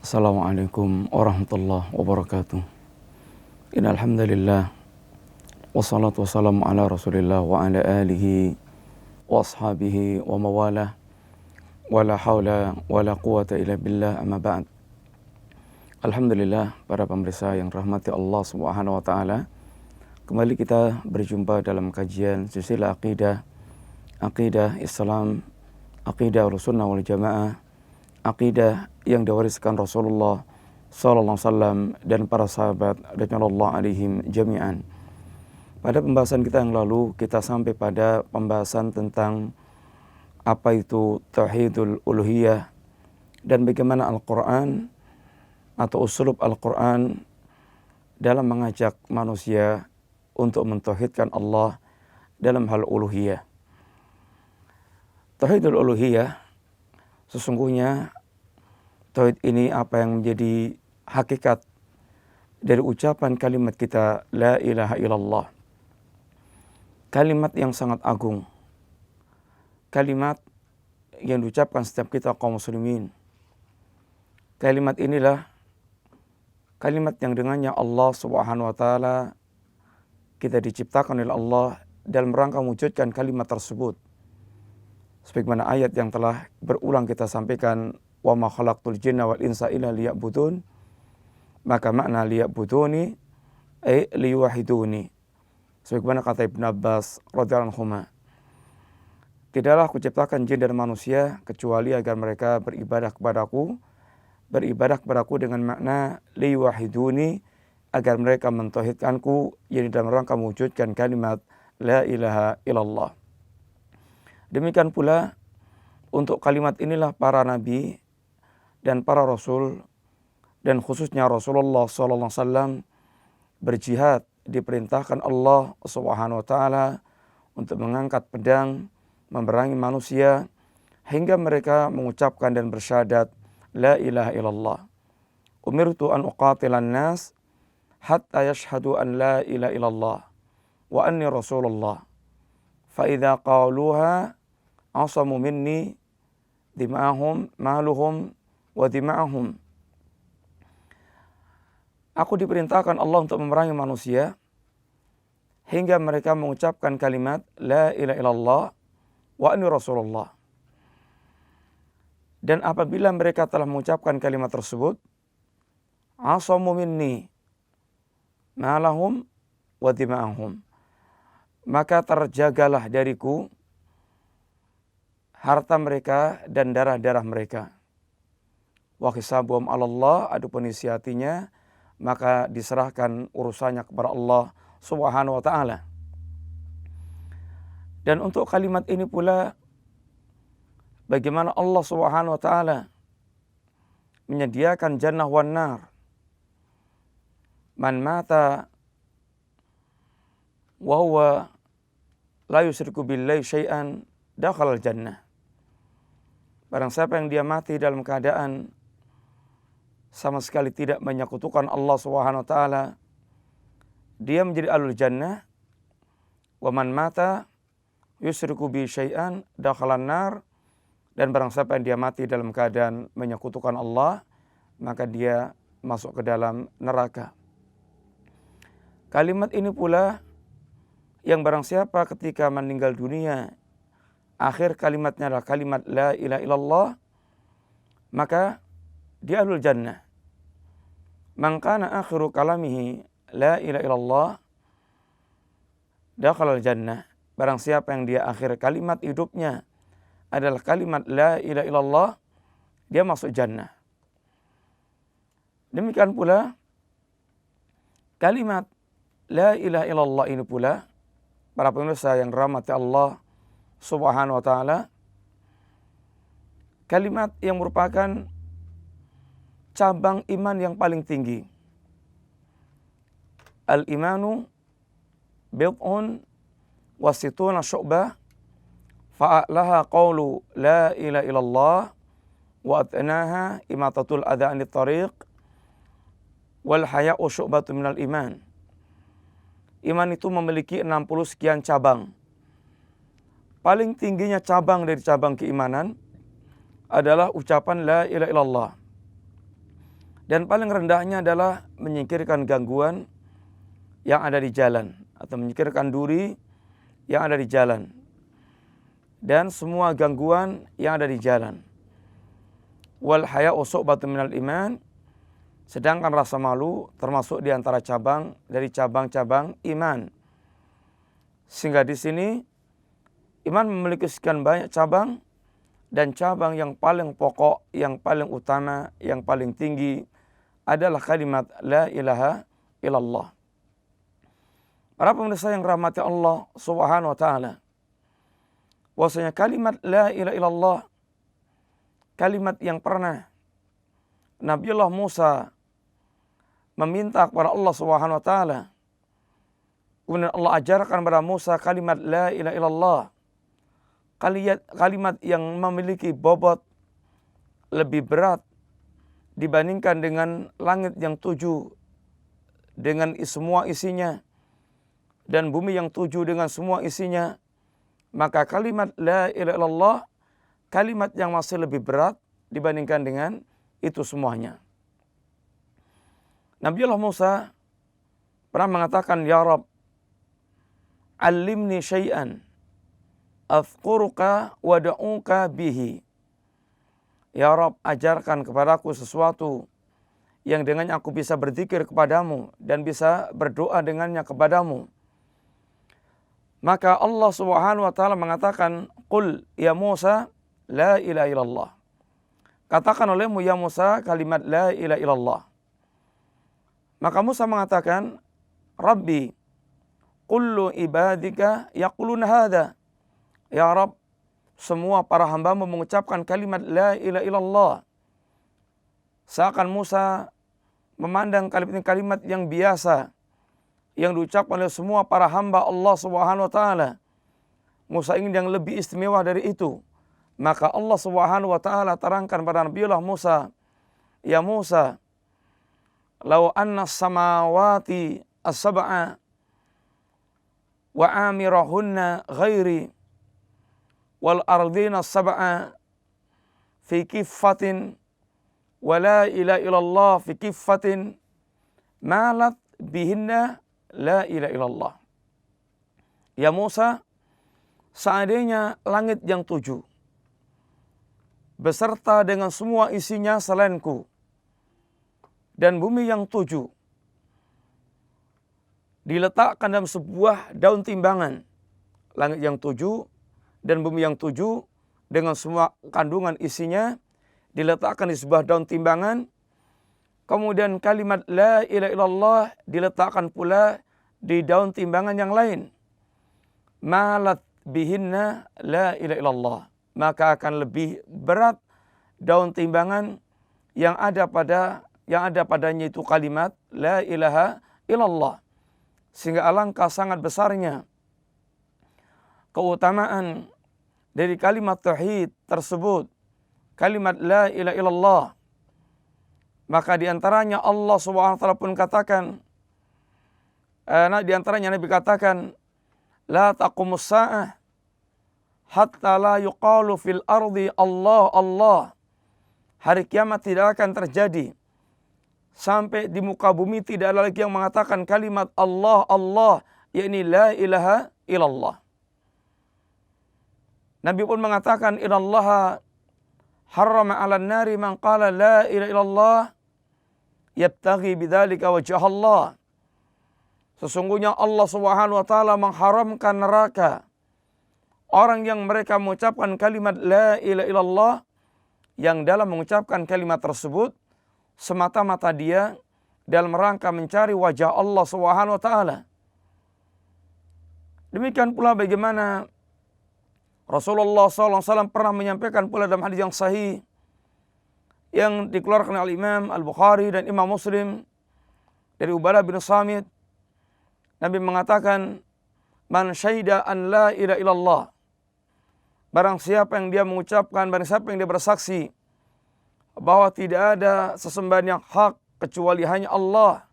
Assalamualaikum warahmatullahi wabarakatuh. Innal hamdalillah wassalatu wassalamu ala Rasulillah wa ala alihi wa ashabihi wa mawalah wa la haula wa la quwata illa billah amma ba'd. Alhamdulillah, para pemirsa yang rahmati Allah Subhanahu wa taala. Kembali kita berjumpa dalam kajian silsilah akidah Islam, akidah Ahlussunnah wal Jamaah, akidah yang diwariskan Rasulullah sallallahu alaihi wasallam dan para sahabat radhiyallahu alaihim jami'an. Pada pembahasan kita yang lalu, kita sampai pada pembahasan tentang apa itu tauhidul uluhiyah dan bagaimana Al-Quran atau uslub Al-Quran dalam mengajak manusia untuk mentauhidkan Allah dalam hal uluhiyah. Tauhidul uluhiyah, sesungguhnya tauhid ini apa yang menjadi hakikat dari ucapan kalimat kita la ilaha illallah. Kalimat yang sangat agung. Kalimat yang diucapkan setiap kita kaum muslimin. Kalimat inilah kalimat yang dengannya Allah Subhanahu wa taala kita diciptakan oleh Allah dalam rangka mewujudkan kalimat tersebut. Sebagaimana ayat yang telah berulang kita sampaikan, wa ma khalaqtul jinna wal insa illa liya'budun. Maka makna liya'buduni ay liyuwahiduni. Sebagaimana kata Ibnu Abbas radhiyallahu anhuma, tidaklah aku ciptakan jin dan manusia kecuali agar mereka beribadah kepadaku dengan makna liyuwahiduni, agar mereka mentauhidkanku, yakni dalam rangka mewujudkan kalimat la ilaha illallah. Demikian pula untuk kalimat inilah para nabi dan para rasul dan khususnya Rasulullah sallallahu alaihi wasallam berjihad, diperintahkan Allah Subhanahu wa taala untuk mengangkat pedang memerangi manusia hingga mereka mengucapkan dan bersyahadat la ilaha illallah. Umirtu an uqatilan nas hatta yashhadu an la ilaha illallah wa anni rasulullah. Fa idza qaluha asamu minni dima'ahum maluhum wa dima'ahum. Aku diperintahkan Allah untuk memerangi manusia hingga mereka mengucapkan kalimat la ilaha illallah wa anni rasulullah. Dan apabila mereka telah mengucapkan kalimat tersebut, asamu minni malahum wa dima'ahum, maka terjagalah dariku harta mereka dan darah-darah mereka. Wa hisabuhum 'ala Allah, adapun isi hatinya maka diserahkan urusannya kepada Allah Subhanahu wa taala. Dan untuk kalimat ini pula bagaimana Allah Subhanahu wa taala menyediakan jannah wan nar. Man mata wa huwa la yusyriku billahi syai'an dakhala al-jannah. Barang siapa yang dia mati dalam keadaan sama sekali tidak menyekutukan Allah Subhanahu wa taala, dia menjadi ahlul jannah. Wa man mata yusyriku bi syai'an dakhalan nar, dan barang siapa yang dia mati dalam keadaan menyekutukan Allah, maka dia masuk ke dalam neraka. Kalimat ini pula yang barang siapa ketika meninggal dunia akhir kalimatnya adalah kalimat la ilaha illallah, maka dia ahlul jannah. Man kana akhiru kalamihi la ilaha illallah dakhalal jannah. Barang siapa yang dia akhir kalimat hidupnya adalah kalimat la ilaha illallah, dia masuk jannah. Demikian pula kalimat la ilaha illallah ini pula, para pemirsa yang rahmati Allah Subhanahu wa taala, kalimat yang merupakan cabang iman yang paling tinggi. Al-imanu bid'un wa situna syu'bah fa'alaha qawlu la ilaha illallah wa adnaha imatatul adha anit tariq wal haya'u syu'batu minal iman. Iman itu memiliki 60 sekian cabang. Paling tingginya cabang dari cabang keimanan adalah ucapan la ilaha illallah. Dan paling rendahnya adalah menyingkirkan gangguan yang ada di jalan, atau menyingkirkan duri yang ada di jalan, dan semua gangguan yang ada di jalan. Wal haya'u syu'batun minal iman, sedangkan rasa malu termasuk di antara cabang dari cabang-cabang iman. Sehingga di sini iman memiliki sekian banyak cabang, dan cabang yang paling pokok, yang paling utama, yang paling tinggi adalah kalimat la ilaha illallah. Para pemirsa yang rahmati Allah Subhanahu wa taala, bahwasanya kalimat la ilaha illallah, kalimat yang pernah Nabiullah Musa meminta kepada Allah Subhanahu wa taala, kemudian Allah ajarkan kepada Musa kalimat la ilaha illallah, kalimat yang memiliki bobot lebih berat dibandingkan dengan langit yang 7 dengan semua isinya, dan bumi yang 7 dengan semua isinya. Maka kalimat la ilaha illallah, kalimat yang masih lebih berat dibandingkan dengan itu semuanya. Nabiullah Musa pernah mengatakan, ya Rabb, allimni syai'an azkuruka wa da'uka bihi. Ya Rabb, ajarkan kepadaku sesuatu yang dengannya aku bisa berzikir kepadamu dan bisa berdoa dengannya kepadamu. Maka Allah Subhanahu wa taala mengatakan, qul ya Musa la ilaha illallah. Katakan olehmu ya Musa kalimat la ilaha illallah. Maka Musa mengatakan, Rabbi, kullu ibadika yaqulun hadha. Ya Rabb, semua para hambamu mengucapkan kalimat la ilaha illallah. Seakan Musa memandang kalimat ini kalimat yang biasa, yang diucapkan oleh semua para hamba Allah Subhanahu wa taala. Musa ingin yang lebih istimewa dari itu. Maka Allah Subhanahu wa taala terangkan pada Nabiullah Musa, ya Musa, law anna samawati as-sab'a wa amirahunna ghairi wal ardina as-sab'a fi kiffatin wa la ilaha illallah fi kiffatin malat bihinna la ilaha illallah. Ya Musa, seandainya langit yang 7 beserta dengan semua isinya selainku, dan bumi yang 7 diletakkan dalam sebuah daun timbangan, langit yang 7 dan bumi yang 7 dengan semua kandungan isinya diletakkan di sebuah daun timbangan, kemudian kalimat la ilaha illallah diletakkan pula di daun timbangan yang lain, malat bihinna la ilaha illallah, maka akan lebih berat daun timbangan yang ada padanya itu kalimat la ilaha illallah. Sehingga alangkah sangat besarnya keutamaan dari kalimat tauhid tersebut, kalimat la ilaha illallah. Maka diantaranya Allah Subhanahu wa taala pun katakan, diantaranya Nabi katakan, la taqumus sa'ah hatta la yuqalu fil ardi Allah Allah. Hari kiamat tidak akan terjadi sampai di muka bumi tidak ada lagi yang mengatakan kalimat Allah Allah, yakni la ilaha illallah. Nabi pun mengatakan, innallaha harrama 'alan nari man qala la ilaha illallah yabtaghi bidzalika wajha Allah. Sesungguhnya Allah Subhanahu wa taala mengharamkan neraka orang yang mereka mengucapkan kalimat la ilaha illallah, yang dalam mengucapkan kalimat tersebut semata-mata dia dalam rangka mencari wajah Allah Subhanahu wa taala. Demikian pula bagaimana Rasulullah SAW pernah menyampaikan pula dalam hadis yang sahih yang dikeluarkan oleh Imam Al-Bukhari dan Imam Muslim dari Ubadah bin Samit. Nabi mengatakan, man syahida an la ilaha illallah, barang siapa yang dia mengucapkan, barang siapa yang dia bersaksi bahwa tidak ada sesembahan yang hak kecuali hanya Allah,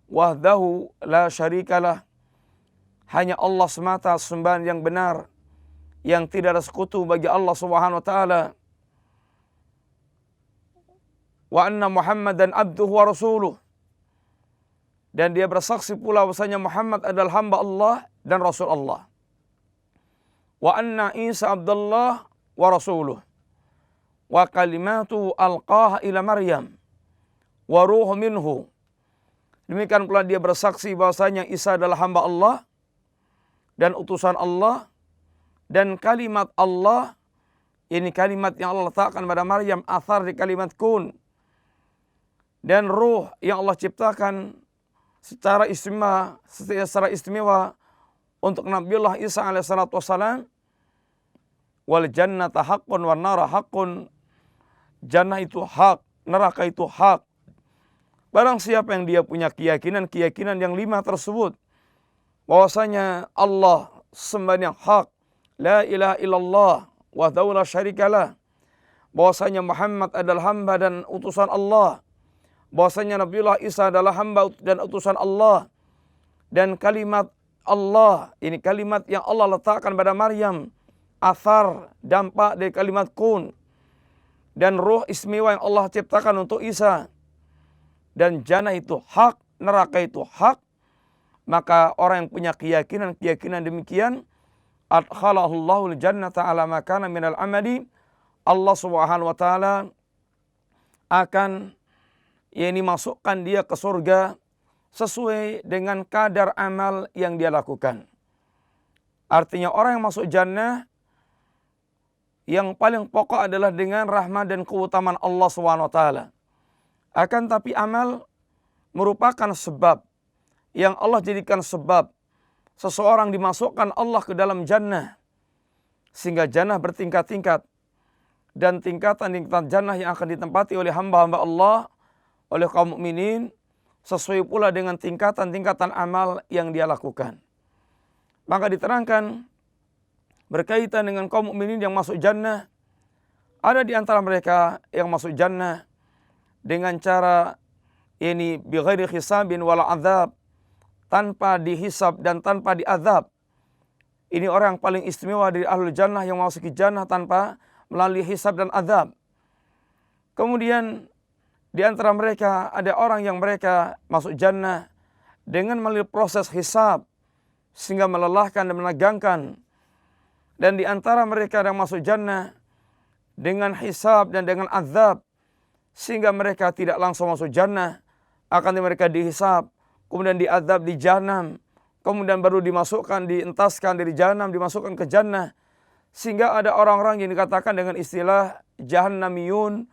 wahdahu la syarikalah, hanya Allah semata sembahan yang benar, yang tidak ada sekutu bagi Allah Subhanahu wa taala. wa anna Muhammadan abduhu wa rasuluh. Dan dia bersaksi pula bahwasanya Muhammad adalah hamba Allah dan Rasul Allah. Wa anna Isa abdullah wa rasuluh. Wa kalimatu alqaha ila Maryam. Wa ruhu minhu. Demikian pula dia bersaksi bahwasanya Isa adalah hamba Allah dan utusan Allah. Dan kalimat Allah, ini kalimat yang Allah letakkan pada Maryam, athar di kalimat kun. Dan ruh yang Allah ciptakan secara istimewa untuk Nabiullah Isa alaihissalatu wassalam. Wal jannata haqqun wan nara haqqun. Jannah itu hak, neraka itu hak. Barang siapa yang dia punya keyakinan yang 5 tersebut, bahwasanya Allah sembahan yang hak, la ilaha illallah wahdahu la syarikalah, bahwasanya Muhammad adalah hamba dan utusan Allah, bahwasanya Nabiullah Isa adalah hamba dan utusan Allah, dan kalimat Allah, ini kalimat yang Allah letakkan pada Maryam, athar, dampak dari kalimat kun, dan ruh istimewa yang Allah ciptakan untuk Isa, dan jannah itu hak, neraka itu hak. Maka orang yang punya keyakinan demikian, adkhalahullahu al-jannata ala ma kana minal amali, Allah Subhanahu wa taala akan masukkan dia ke surga sesuai dengan kadar amal yang dia lakukan. Artinya orang yang masuk jannah yang paling pokok adalah dengan rahmat dan keutamaan Allah Subhanahu wa taala. Akan tapi amal merupakan sebab yang Allah jadikan sebab seseorang dimasukkan Allah ke dalam jannah. Sehingga jannah bertingkat-tingkat. Dan tingkatan-tingkatan jannah yang akan ditempati oleh hamba-hamba Allah, oleh kaum mukminin, sesuai pula dengan tingkatan-tingkatan amal yang dia lakukan. Maka diterangkan berkaitan dengan kaum mukminin yang masuk jannah, ada di antara mereka yang masuk jannah dengan cara ini bighairi hisabin wala adzab, tanpa dihisab dan tanpa diazab. Ini orang yang paling istimewa dari ahlul jannah yang masuk ke jannah tanpa melalui hisab dan azab. Kemudian di antara mereka ada orang yang mereka masuk jannah dengan melalui proses hisab sehingga melelahkan dan menegangkan. Dan di antara mereka yang masuk jannah dengan hisab dan dengan azab sehingga mereka tidak langsung masuk jannah, akan mereka dihisab, kemudian diazab di jahanam, kemudian baru dimasukkan, dientaskan dari jahanam, dimasukkan ke jannah. Sehingga ada orang-orang yang dikatakan dengan istilah jahannamiyun,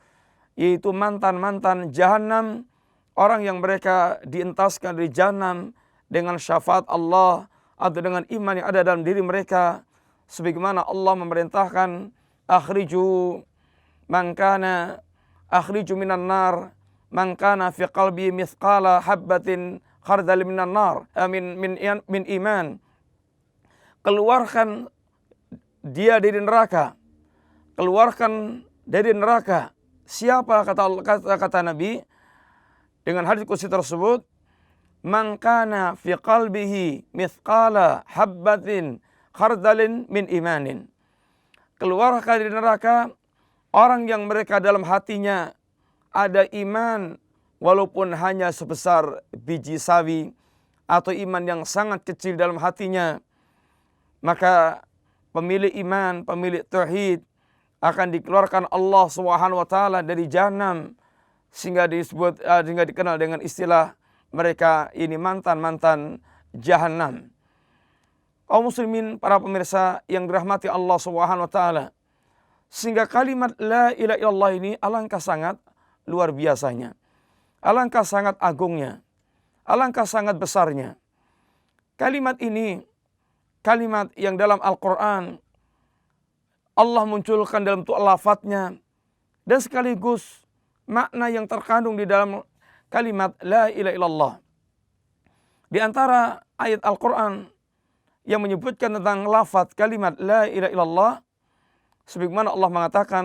yaitu mantan-mantan jahanam, orang yang mereka dientaskan dari jahanam dengan syafaat Allah atau dengan iman yang ada dalam diri mereka. Sebagaimana Allah memerintahkan, akhriju minan nar man kana fi qalbi mithqala habbatin khardal minan nar min iman. Keluarkan dia dari neraka. Keluarkan dari neraka. Siapa kata Nabi dengan hadis qudsi tersebut? Man kana fi qalbihi mithqala habbatin khardalin min imanin. Keluarkan dari neraka orang yang mereka dalam hatinya ada iman walaupun hanya sebesar biji sawi atau iman yang sangat kecil dalam hatinya. Maka pemilik iman, pemilik tauhid akan dikeluarkan Allah Subhanahu wa taala dari jahanam sehingga dikenal dengan istilah mereka ini mantan-mantan jahanam. Kaum muslimin, para pemirsa yang dirahmati Allah Subhanahu wa taala, sehingga kalimat la ilaha illallah ini alangkah sangat luar biasanya, alangkah sangat agungnya, alangkah sangat besarnya. Kalimat ini kalimat yang dalam Al-Quran Allah munculkan dalam bentuk lafadznya, dan sekaligus makna yang terkandung di dalam kalimat la ilaha illallah. Di antara ayat Al-Quran yang menyebutkan tentang lafadz kalimat la ilaha illallah, sebagaimana Allah mengatakan,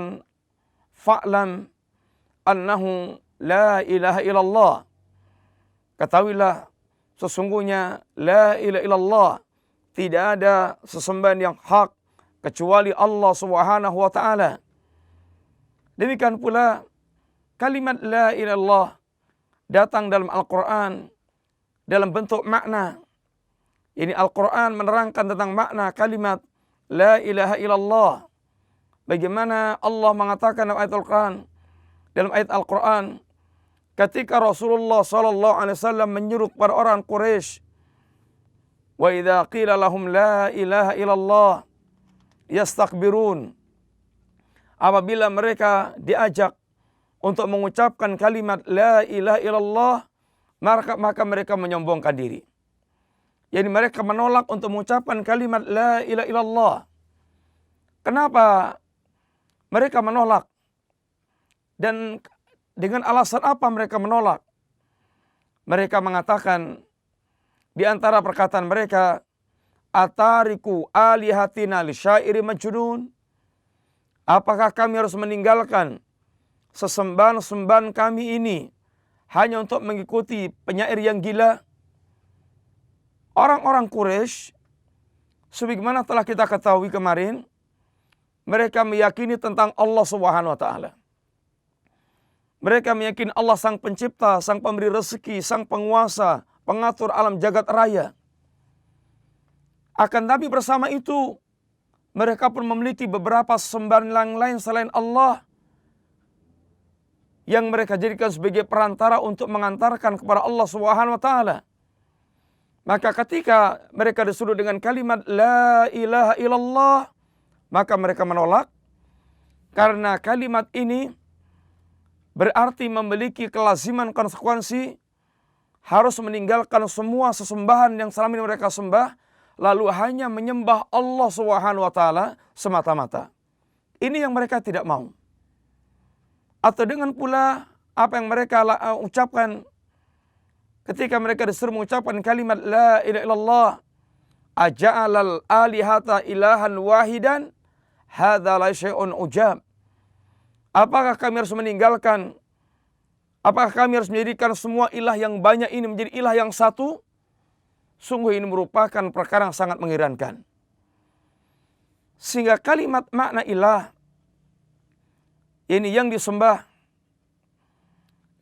fa'lam annahu la ilaha illallah. Ketahuilah sesungguhnya la ilaha illallah, tidak ada sesembahan yang hak kecuali Allah Subhanahu wa taala. Demikian pula kalimat la ilaha illallah datang dalam Al-Quran dalam bentuk makna. Ini Al-Quran menerangkan tentang makna kalimat la ilaha illallah. Bagaimana Allah mengatakan dalam ayat Al-Quran, ketika Rasulullah SAW menyuruh para orang Quraisy, wa idza qila lahum la ilaha illallah yastakbirun. Apabila mereka diajak untuk mengucapkan kalimat la ilaha illallah, maka mereka menyombongkan diri. Jadi mereka menolak untuk mengucapkan kalimat la ilaha illallah. Kenapa mereka menolak? Dan dengan alasan apa mereka menolak? Mereka mengatakan di antara perkataan mereka, atariku alihatina li syairi majnun. Apakah kami harus meninggalkan sesembahan-sembahan kami ini hanya untuk mengikuti penyair yang gila? Orang-orang Quraisy, sebagaimana telah kita ketahui kemarin, mereka meyakini tentang Allah Subhanahu wa taala. Mereka meyakini Allah sang pencipta, sang pemberi rezeki, sang penguasa, pengatur alam jagat raya. Akan tapi bersama itu, mereka pun memiliki beberapa sembahan yang lain selain Allah yang mereka jadikan sebagai perantara untuk mengantarkan kepada Allah Subhanahu wa taala. Maka ketika mereka disuruh dengan kalimat la ilaha illallah, maka mereka menolak karena kalimat ini berarti memiliki kelaziman konsekuensi harus meninggalkan semua sesembahan yang selama ini mereka sembah, lalu hanya menyembah Allah Subhanahu wa taala semata-mata. Ini yang mereka tidak mau. Atau dengan pula apa yang mereka ucapkan ketika mereka disuruh mengucapkan kalimat la ilaha illallah, aja'alal alihata ilahan wahidan hadza la syai'un ujab. Apakah kami harus meninggalkan, apakah kami harus menjadikan semua ilah yang banyak ini menjadi ilah yang satu? Sungguh ini merupakan perkara yang sangat mengherankan. Sehingga kalimat makna ilah ini yang disembah,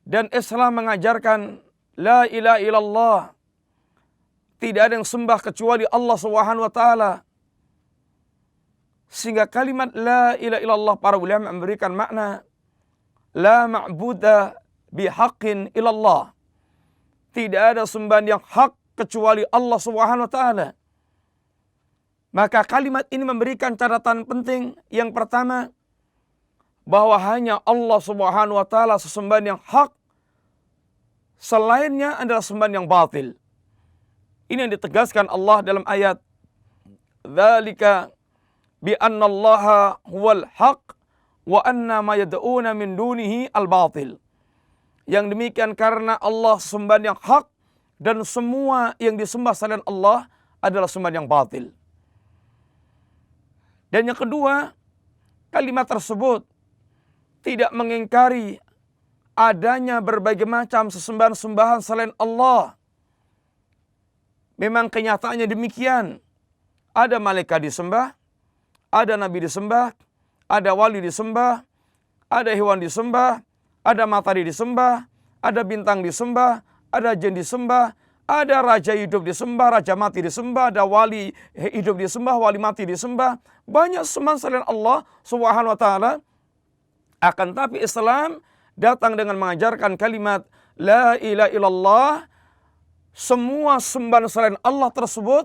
dan Islam mengajarkan la ilaha illallah, tidak ada yang sembah kecuali Allah Subhanahu wa taala. Sehingga kalimat la ilaha illallah para ulama memberikan makna la ma'buda bihaqqin illallah. Tidak ada sembahan yang hak kecuali Allah Subhanahu wa taala. Maka kalimat ini memberikan catatan penting. Yang pertama, bahwa hanya Allah Subhanahu wa taala sesembahan yang hak. Selainnya adalah sembahan yang batil. Ini yang ditegaskan Allah dalam ayat dzalika bi annallaha huwal haq wa anna ma yad'una min dunihi al batil. Yang demikian karena Allah sembahan yang hak dan semua yang disembah selain Allah adalah sembahan yang batil. Dan yang kedua, kalimat tersebut tidak mengingkari adanya berbagai macam sesembahan-sembahan selain Allah. Memang kenyataannya demikian. Ada malaikat disembah, ada nabi disembah, ada wali disembah, ada hewan disembah, ada matahari disembah, ada bintang disembah, ada jin disembah, ada raja hidup disembah, raja mati disembah, ada wali hidup disembah, wali mati disembah. Banyak sembahan selain Allah Subhanahu wa taala. Akan tapi Islam datang dengan mengajarkan kalimat la ilaha illallah. Semua sembahan selain Allah tersebut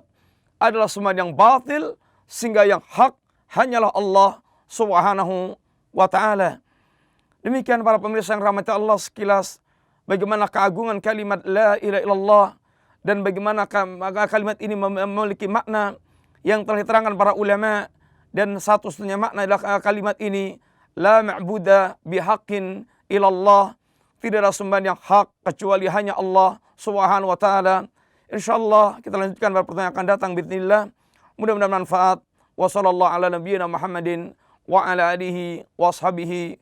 adalah sembahan yang batil, sehingga yang hak hanyalah Allah Subhanahu wa taala. Demikian para pemirsa yang rahmati Allah, sekilas bagaimana keagungan kalimat la ilaha illallah dan bagaimana kalimat ini memiliki makna yang telah diterangkan para ulama. Dan satu-satunya makna adalah kalimat ini la ma'buda bihaqqin ilallah. Tidak ada sembahan yang hak kecuali hanya Allah Subhanahu wa taala. Insyaallah kita lanjutkan pada pertanyaan akan datang bismillah. Mudah-mudahan manfaat. Wa sallallahu ala nabiyyina Muhammadin wa ala alihi wa ashabihi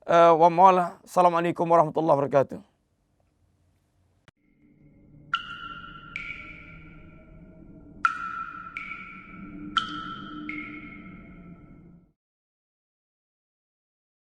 wa mawala. Assalamualaikum warahmatullahi wabarakatuh.